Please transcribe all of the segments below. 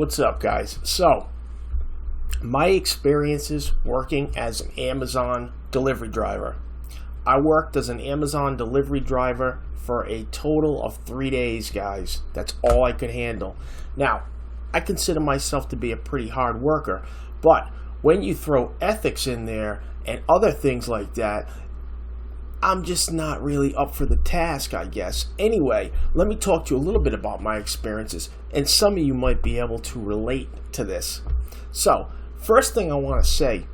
What's up, guys? So, my experiences working as an Amazon delivery driver. I worked as an Amazon delivery driver for a total of 3 days, guys. That's all I could handle. Now, I consider myself to be a pretty hard worker, but when you throw ethics in there and other things like that, I'm just not really up for the task, I guess. Anyway, let me talk to you a little bit about my experiences, and some of you might be able to relate to this. So, first thing I want to say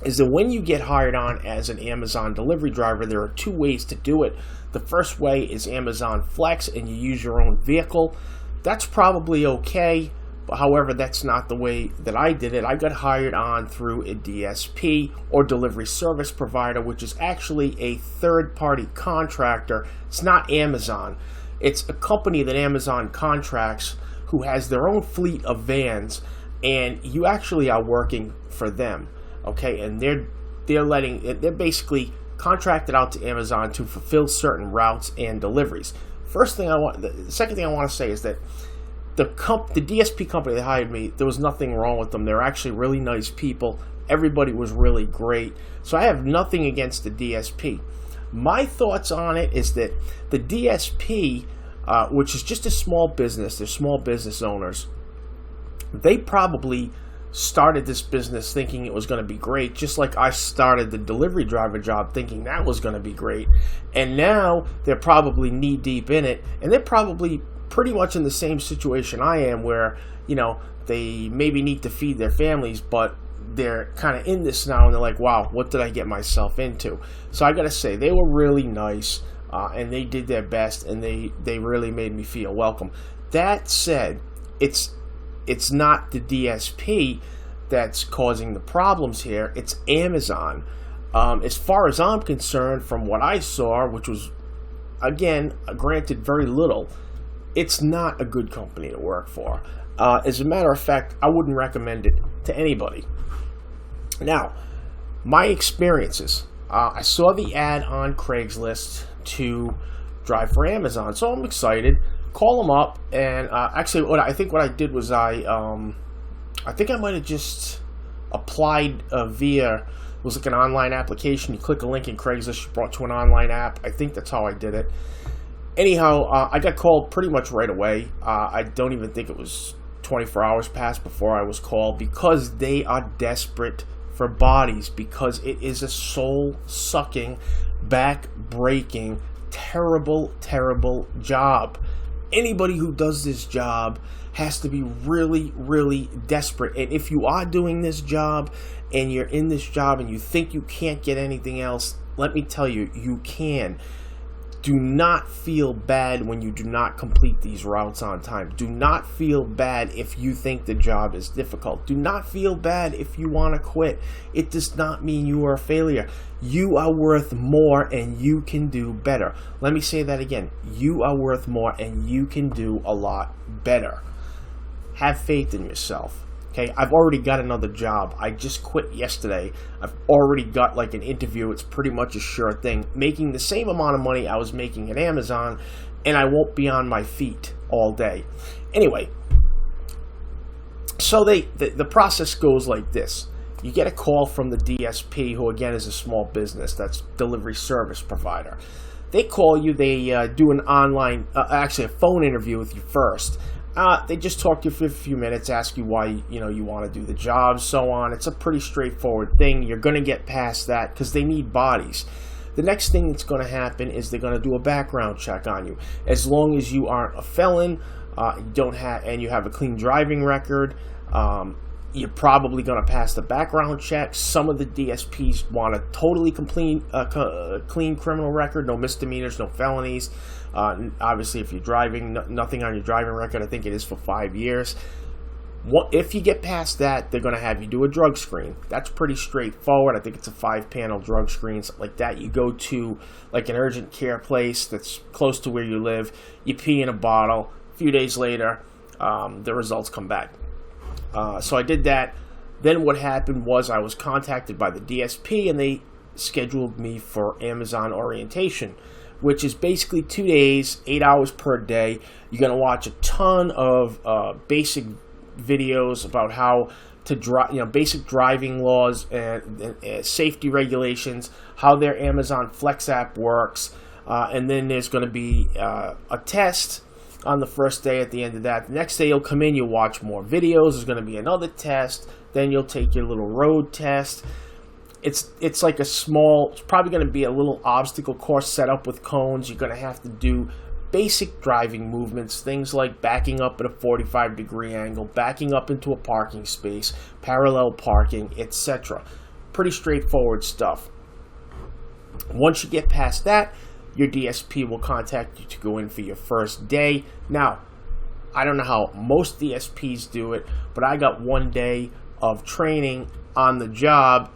is that when you get hired on as an Amazon delivery driver, there are 2 ways to do it. The first way is Amazon Flex, and you use your own vehicle. That's probably okay. However, that's not the way that I did it. I got hired on through a DSP, or delivery service provider, which is actually a third-party contractor. It's not Amazon. It's a company that Amazon contracts who has their own fleet of vans, and you actually are working for them, okay? And they're basically contracted out to Amazon to fulfill certain routes and deliveries. The second thing I want to say is that the DSP company that hired me, there was nothing wrong with them. They're actually really nice people. Everybody was really great. So I have nothing against the DSP. My thoughts on it is that the DSP, which is just a small business, they're small business owners, they probably started this business thinking it was going to be great, just like I started the delivery driver job thinking that was going to be great. And now they're probably knee deep in it, and they're probably pretty much in the same situation I am, where, they maybe need to feed their families, but they're kind of in this now, and they're like, wow, what did I get myself into? So I gotta say, they were really nice, and they did their best, and they really made me feel welcome. That said, it's not the DSP that's causing the problems here, it's Amazon. As far as I'm concerned, from what I saw, which was, again, granted very little, it's not a good company to work for. As a matter of fact, I wouldn't recommend it to anybody. Now, my experiences. I saw the ad on Craigslist to drive for Amazon, so I'm excited. Call them up, and actually, what I did was I think I might have just applied via, it was like an online application. You click a link in Craigslist, you're brought to an online app. I think that's how I did it. Anyhow, I got called pretty much right away. I don't even think it was 24 hours passed before I was called, because they are desperate for bodies, because it is a soul-sucking, back-breaking, terrible, terrible job. Anybody who does this job has to be really, really desperate. And if you are doing this job and you're in this job and you think you can't get anything else, let me tell you, you can. Do not feel bad when you do not complete these routes on time. Do not feel bad if you think the job is difficult. Do not feel bad if you want to quit. It does not mean you are a failure. You are worth more, and you can do better. Let me say that again. You are worth more, and you can do a lot better. Have faith in yourself. Okay, I've already got another job. I just quit yesterday. I've already got like an interview. It's pretty much a sure thing. Making the same amount of money I was making at Amazon, and I won't be on my feet all day. Anyway, so the process goes like this. You get a call from the DSP, who again is a small business, that's delivery service provider. They call you, they do an online, actually a phone interview with you first. They just talk to you for a few minutes, ask you why you want to do the job, so on. It's a pretty straightforward thing. You're going to get past that because they need bodies. The next thing that's going to happen is they're going to do a background check on you. As long as you aren't a felon, and you have a clean driving record, you're probably going to pass the background check. Some of the DSPs want a totally clean criminal record, no misdemeanors, no felonies. Obviously, if you're driving, nothing on your driving record. I think it is for 5 years. If you get past that, they're going to have you do a drug screen. That's pretty straightforward. I think it's a 5-panel drug screen, something like that. You go to like an urgent care place that's close to where you live. You pee in a bottle. A few days later, the results come back. So I did that. Then what happened was I was contacted by the DSP, and they scheduled me for Amazon orientation. which is basically 2 days, 8 hours per day. You're going to watch a ton of basic videos about how to drive, basic driving laws and safety regulations, how their Amazon Flex app works, and then there's going to be a test on the first day. At the end of that, the next day you'll come in, you'll watch more videos. There's going to be another test. Then you'll take your little road test. It's like it's probably going to be a little obstacle course set up with cones. You're going to have to do basic driving movements, things like backing up at a 45-degree angle, backing up into a parking space, parallel parking, etc. Pretty straightforward stuff. Once you get past that, your DSP will contact you to go in for your first day. Now, I don't know how most DSPs do it, but I got 1 day of training on the job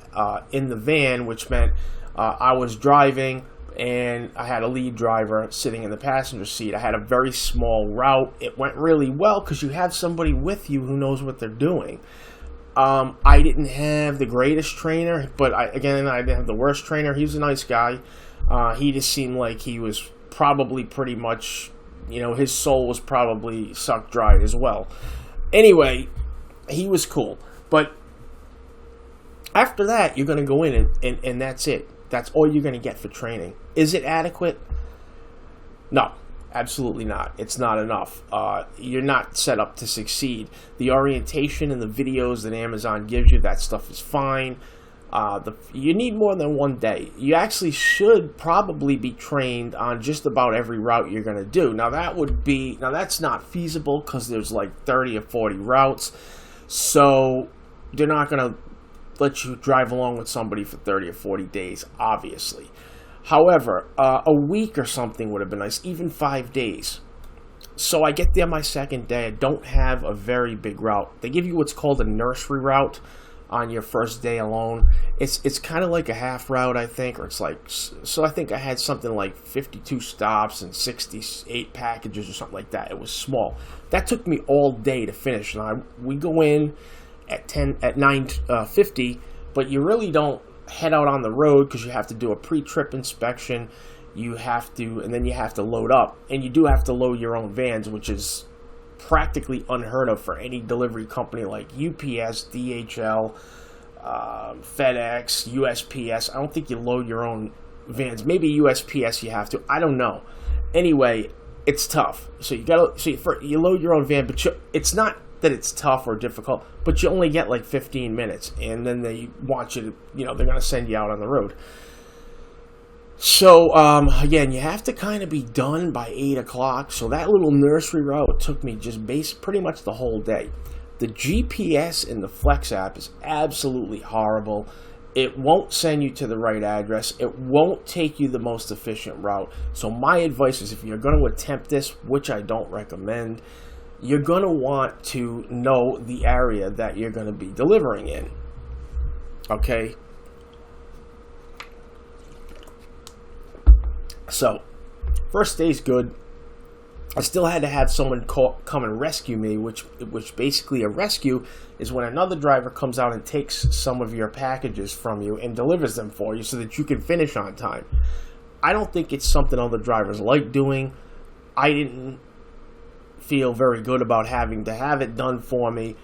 in the van, which meant I was driving and I had a lead driver sitting in the passenger seat. I had a very small route. It went really well because you have somebody with you who knows what they're doing. I didn't have the greatest trainer, but I didn't have the worst trainer. He was a nice guy. He just seemed like he was probably pretty much, his soul was probably sucked dry as well. Anyway, he was cool. But after that, you're going to go in and that's it. That's all you're going to get for training. Is it adequate? No, absolutely not. It's not enough. You're not set up to succeed. The orientation and the videos that Amazon gives you, that stuff is fine. You need more than 1 day. You actually should probably be trained on just about every route you're going to do. Now that's not feasible because there's like 30 or 40 routes. So they're not going to let you drive along with somebody for 30 or 40 days, obviously. However, a week or something would have been nice, even 5 days. So I get there my second day. I don't have a very big route. They give you what's called a nursery route on your first day alone. It's kind of like a half route, I think, or it's like, so I think I had something like 52 stops and 68 packages or something like that. It was small. That took me all day to finish. And we go in at 9:50, but you really don't head out on the road because you have to do a pre-trip inspection. And then you have to load up, and you do have to load your own vans, which is practically unheard of for any delivery company like UPS, DHL, FedEx, USPS. I don't think you load your own vans. Maybe USPS you have to. I don't know. Anyway, it's tough. So you load your own van, but it's not that it's tough or difficult, but you only get like 15 minutes, and then they want you to, they're going to send you out on the road. So, again, you have to kind of be done by 8 o'clock. So that little nursery route took me just pretty much the whole day. The GPS in the Flex app is absolutely horrible. It won't send you to the right address. It won't take you the most efficient route. So my advice is if you're going to attempt this, which I don't recommend, you're going to want to know the area that you're going to be delivering in. Okay? So, first day's good. I still had to have someone come and rescue me, which basically a rescue is when another driver comes out and takes some of your packages from you and delivers them for you so that you can finish on time. I don't think it's something other drivers like doing. I didn't feel very good about having to have it done for me,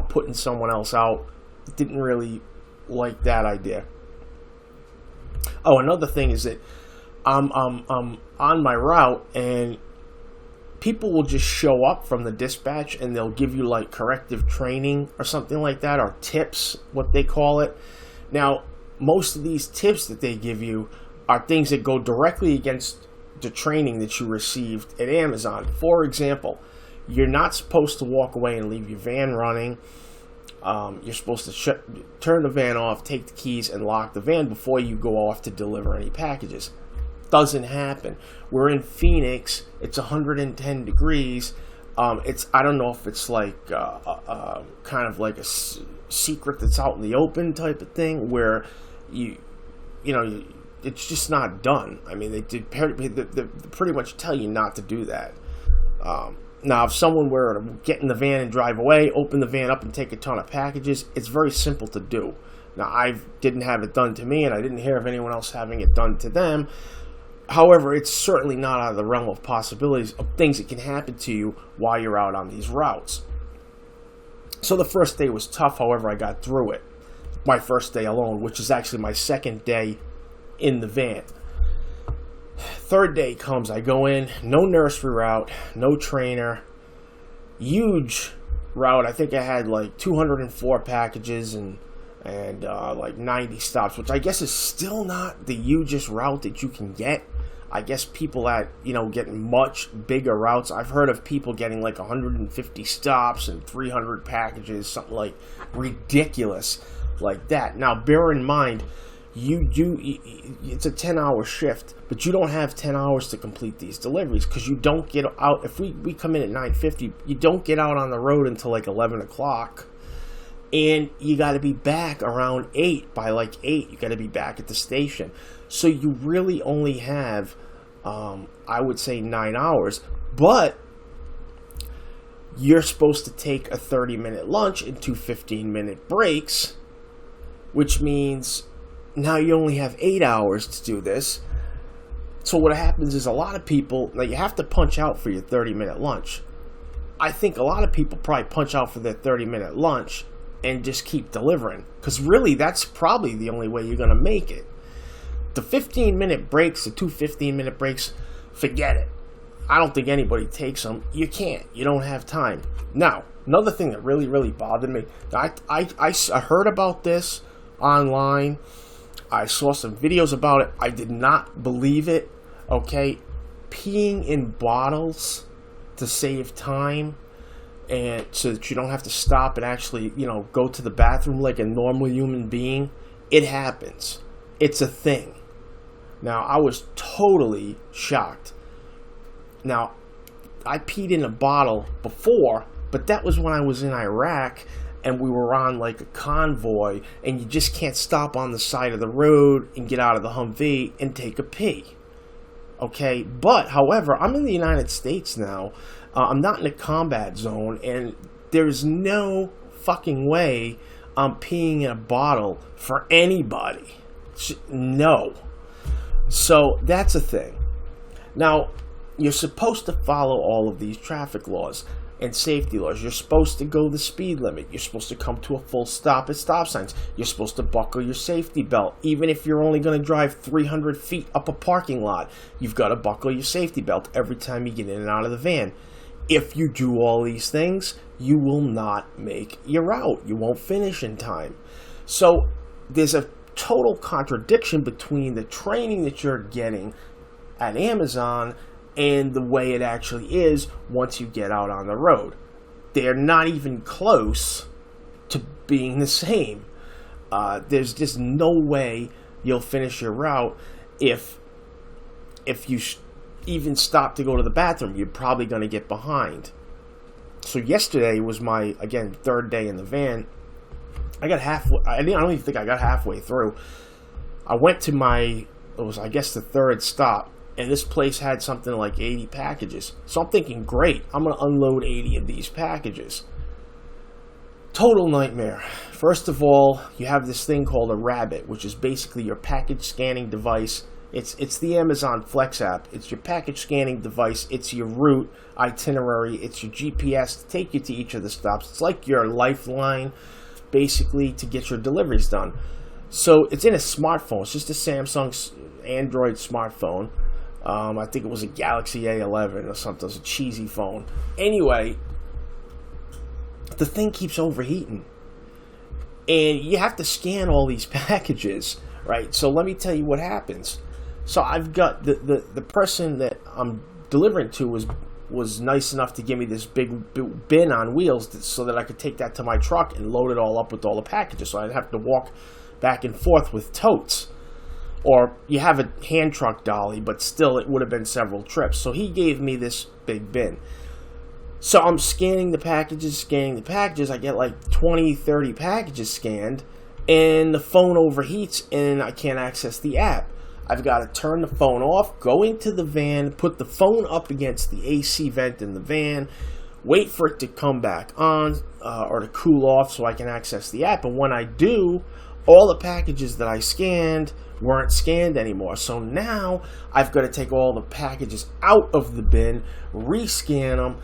putting someone else out. Didn't really like that idea. Oh, another thing is that I'm on my route and people will just show up from the dispatch and they'll give you like corrective training or something like that, or tips, what they call it. Now, most of these tips that they give you are things that go directly against the training that you received at Amazon. For example, you're not supposed to walk away and leave your van running. You're supposed to turn the van off, take the keys, and lock the van before you go off to deliver any packages. Doesn't happen. We're in Phoenix. It's 110 degrees. I don't know if it's like kind of like a secret that's out in the open type of thing where it's just not done. I mean, they pretty much tell you not to do that. Now, if someone were to get in the van and drive away, open the van up and take a ton of packages, it's very simple to do. Now, I didn't have it done to me, and I didn't hear of anyone else having it done to them. However, it's certainly not out of the realm of possibilities of things that can happen to you while you're out on these routes. So the first day was tough, however, I got through it. My first day alone, which is actually my second day in the van. Third day comes, I go in, no nursery route, no trainer, huge route. I think I had like 204 packages and like 90 stops, which I guess is still not the hugest route that you can get. I guess people that, get much bigger routes. I've heard of people getting like 150 stops and 300 packages, something like ridiculous like that. Now, bear in mind, it's a 10-hour shift, but you don't have 10 hours to complete these deliveries because you don't get out. If we come in at 9:50, you don't get out on the road until like 11 o'clock. And you got to be back around 8. By like 8, you got to be back at the station. So you really only have, I would say, 9 hours. But you're supposed to take a 30-minute lunch and 2 15-minute breaks, which means now you only have 8 hours to do this. So what happens is a lot of people, now you have to punch out for your 30-minute lunch. I think a lot of people probably punch out for their 30-minute lunch and just keep delivering. Because really, that's probably the only way you're going to make it. The 15-minute breaks, the 2 15-minute breaks, forget it. I don't think anybody takes them. You can't. You don't have time. Now, another thing that really, really bothered me, I heard about this online. I saw some videos about it. I did not believe it. Okay? Peeing in bottles to save time, and so that you don't have to stop and actually, go to the bathroom like a normal human being. It happens. It's a thing. Now, I was totally shocked. Now, I peed in a bottle before, but that was when I was in Iraq and we were on like a convoy, and you just can't stop on the side of the road and get out of the Humvee and take a pee. Okay? But, however, I'm in the United States now. I'm not in a combat zone, and there's no fucking way I'm peeing in a bottle for anybody. No. So that's a thing. Now, you're supposed to follow all of these traffic laws and safety laws. You're supposed to go the speed limit. You're supposed to come to a full stop at stop signs. You're supposed to buckle your safety belt. Even if you're only going to drive 300 feet up a parking lot, you've got to buckle your safety belt every time you get in and out of the van. If you do all these things, you will not make your route. You won't finish in time. So there's a total contradiction between the training that you're getting at Amazon and the way it actually is once you get out on the road. They're not even close to being the same. There's just no way you'll finish your route if you even stop to go to the bathroom. You're probably going to get behind. So yesterday was my, again, third day in the van. I got halfway. I don't even think I got halfway through. I went to it was, I guess, the third stop, and this place had something like 80 packages. So I'm thinking, great, I'm going to unload 80 of these packages. Total nightmare. First of all, you have this thing called a Rabbit, which is basically your package scanning device. It's the Amazon Flex app. It's your package scanning device. It's your route itinerary. It's your GPS to take you to each of the stops. It's like your lifeline, basically, to get your deliveries done. So it's in a smartphone. It's just a Samsung Android smartphone. I think it was a Galaxy A11 or something. It's a cheesy phone. Anyway, the thing keeps overheating. And you have to scan all these packages, right? So let me tell you what happens. So I've got the person that I'm delivering to was nice enough to give me this big bin on wheels so that I could take that to my truck and load it all up with all the packages. So I'd have to walk back and forth with totes. Or you have a hand truck dolly, but still it would have been several trips. So he gave me this big bin. So I'm scanning the packages. I get like 20, 30 packages scanned, and the phone overheats and I can't access the app. I've got to turn the phone off, go into the van, put the phone up against the AC vent in the van, wait for it to come back on or to cool off so I can access the app. And when I do, all the packages that I scanned weren't scanned anymore. So now I've got to take all the packages out of the bin, rescan them,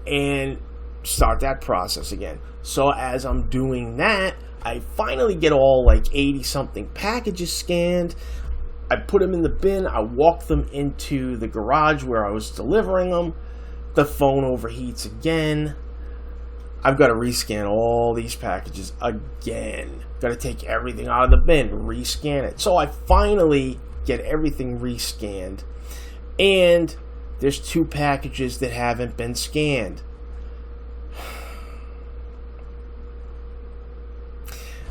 and start that process again. So as I'm doing that, I finally get all like 80 something packages scanned. I put them in the bin. I walk them into the garage where I was delivering them. The phone overheats again. I've got to rescan all these packages again. Got to take everything out of the bin, rescan it. So I finally get everything rescanned. And there's 2 packages that haven't been scanned.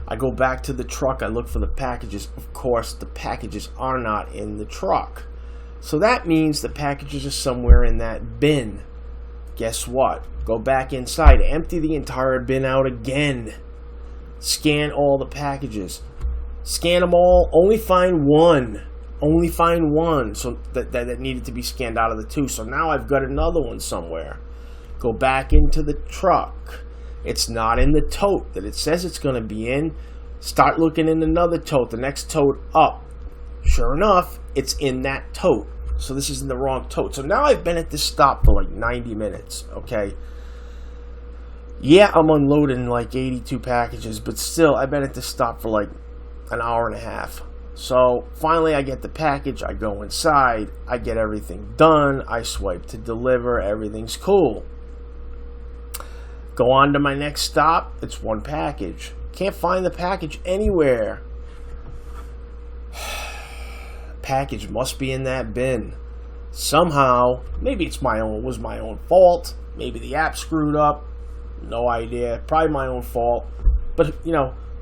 I go back to the truck. I look for the packages. Of course, the packages are not in the truck. So that means the packages are somewhere in that bin. Guess what? Go back inside, empty the entire bin out again. Scan all the packages. Scan them all, only find one. Only find one so that needed to be scanned out of the 2. So now I've got another one somewhere. Go back into the truck. It's not in the tote that it says it's going to be in. Start looking in another tote, the next tote up. Sure enough, it's in that tote. So this is in the wrong tote. So now I've been at this stop for like 90 minutes, okay? Yeah, I'm unloading like 82 packages, but still, I've been at this stop for like an hour and a half. So finally I get the package, I go inside, I get everything done, I swipe to deliver, everything's cool. Go on to my next stop, it's 1 package. Can't find the package anywhere. Package must be in that bin. Somehow, maybe it was my own fault. Maybe the app screwed up. No idea. Probably my own fault. But,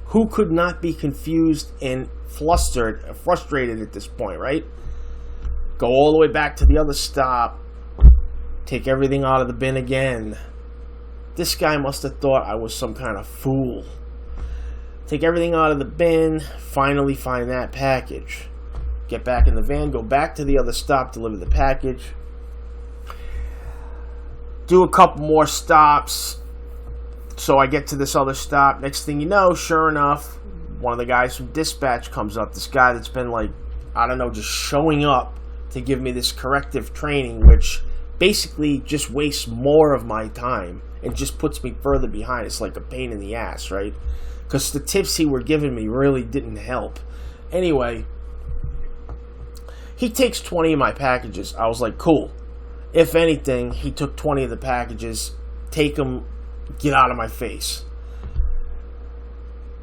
who could not be confused and frustrated at this point, right? Go all the way back to the other stop. Take everything out of the bin again. This guy must have thought I was some kind of fool. Take everything out of the bin. Finally find that package. Get back in the van, go back to the other stop, deliver the package. Do a couple more stops. So I get to this other stop. Next thing you know, sure enough, one of the guys from dispatch comes up. This guy that's been just showing up to give me this corrective training, which basically just wastes more of my time and just puts me further behind. It's like a pain in the ass, right? Because the tips he were giving me really didn't help. Anyway, he takes 20 of my packages. I was like, cool. If anything, he took 20 of the packages. Take them, get out of my face.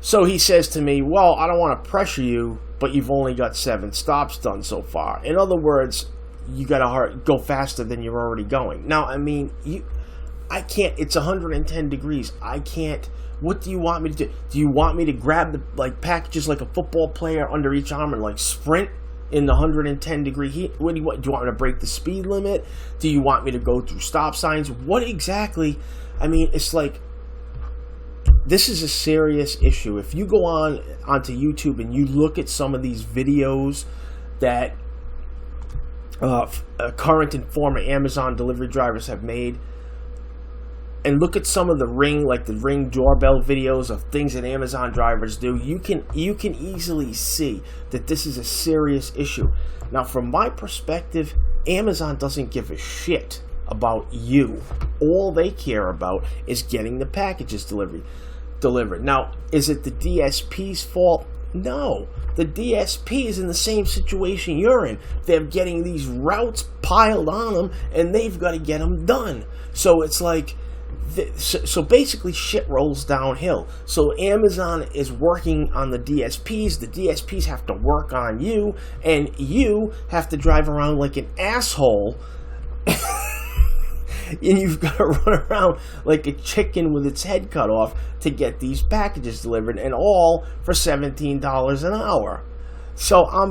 So he says to me, well, I don't want to pressure you, but you've only got 7 stops done so far. In other words, you got to go faster than you're already going. Now, I mean, I can't. It's 110 degrees. I can't. What do you want me to do? Do you want me to grab the packages like a football player under each arm and sprint in the 110 degree heat? What do you want? Do you want me to break the speed limit? Do you want me to go through stop signs? What exactly? I mean, it's like, this is a serious issue. If you go onto YouTube and you look at some of these videos that current and former Amazon delivery drivers have made, and look at some of the Ring doorbell videos of things that Amazon drivers do, you can easily see that this is a serious issue. Now, from my perspective, Amazon doesn't give a shit about you. All they care about is getting the packages delivered. Now, is it the DSP's fault? No. The DSP is in the same situation you're in. They're getting these routes piled on them, and they've got to get them done. So it's like, so basically shit rolls downhill. So Amazon is working on the DSPs. The DSPs have to work on you, and you have to drive around like an asshole. And you've got to run around like a chicken with its head cut off to get these packages delivered, and all for $17 an hour. So I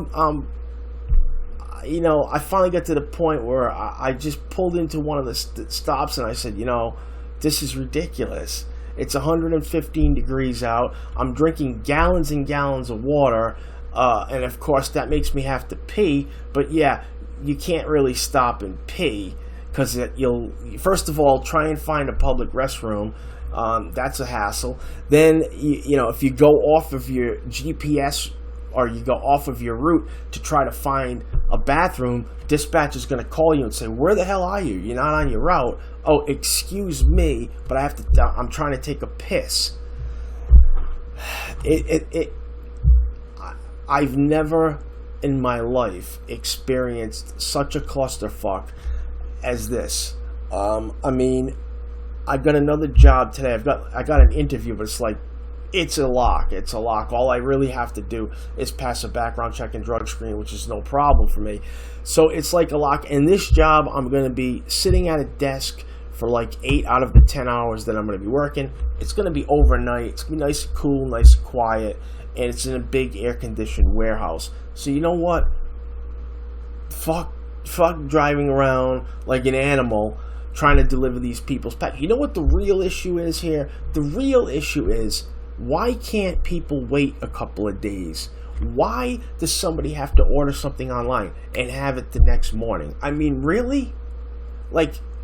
finally got to the point where I just pulled into one of the stops and I said, this is ridiculous. It's 115 degrees out. I'm drinking gallons and gallons of water, and of course that makes me have to pee. But yeah, you can't really stop and pee, because you'll, first of all, try and find a public restroom, That's a hassle. Then, if you go off of your GPS or you go off of your route to try to find a bathroom, dispatch is going to call you and say, where the hell are you? You're not on your route. Oh, excuse me, but I'm trying to take a piss. I've never in my life experienced such a clusterfuck as this. I mean, I got another job today. I got an interview, but it's a lock. It's a lock. All I really have to do is pass a background check and drug screen, which is no problem for me. So it's like a lock. And this job, I'm going to be sitting at a desk for 8 out of the 10 hours that I'm going to be working. It's going to be overnight. It's going to be nice and cool, nice and quiet, and it's in a big air-conditioned warehouse. So you know what? Fuck driving around like an animal trying to deliver these people's packages. You know what the real issue is here? The real issue is, why can't people wait a couple of days? Why does somebody have to order something online and have it the next morning? I mean, really?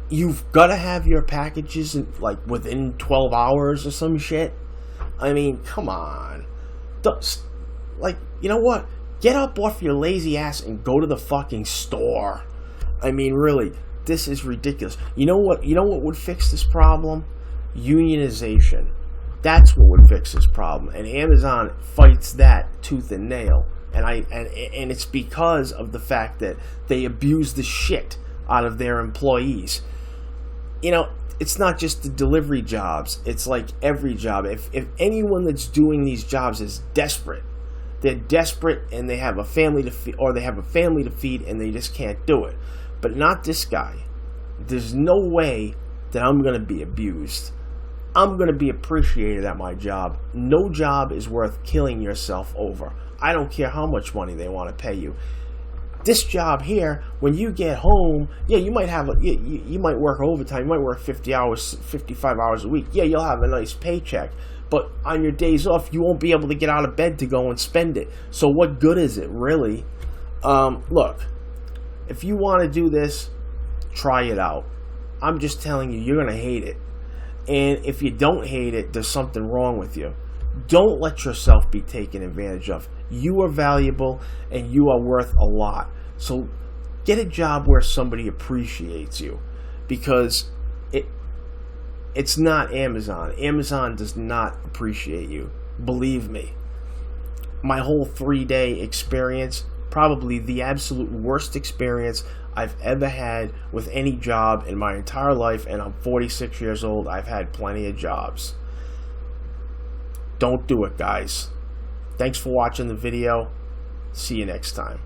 You've got to have your packages within 12 hours or some shit? I mean, come on. You know what? Get up off your lazy ass and go to the fucking store. I mean, really, this is ridiculous. You know what would fix this problem? Unionization. That's what would fix this problem. And Amazon fights that tooth and nail. And it's because of the fact that they abuse the shit out of their employees. It's not just the delivery jobs. It's like every job. If anyone that's doing these jobs is desperate, they're desperate and they have a family to feed, or they have a family to feed and they just can't do it. But not this guy. There's no way that I'm going to be abused. I'm going to be appreciated at my job. No job is worth killing yourself over. I don't care how much money they want to pay you. This job here, when you get home, you might have you might work overtime. You might work 50 hours, 55 hours a week. Yeah, you'll have a nice paycheck. But on your days off, you won't be able to get out of bed to go and spend it. So what good is it, really? Look, if you want to do this, try it out. I'm just telling you, you're going to hate it. And if you don't hate it, there's something wrong with you. Don't let yourself be taken advantage of. You are valuable and you are worth a lot. So get a job where somebody appreciates you, because it's not Amazon. Amazon does not appreciate you. Believe me. My whole 3-day experience, probably the absolute worst experience I've ever had with any job in my entire life, and I'm 46 years old. I've had plenty of jobs. Don't do it, guys. Thanks for watching the video. See you next time.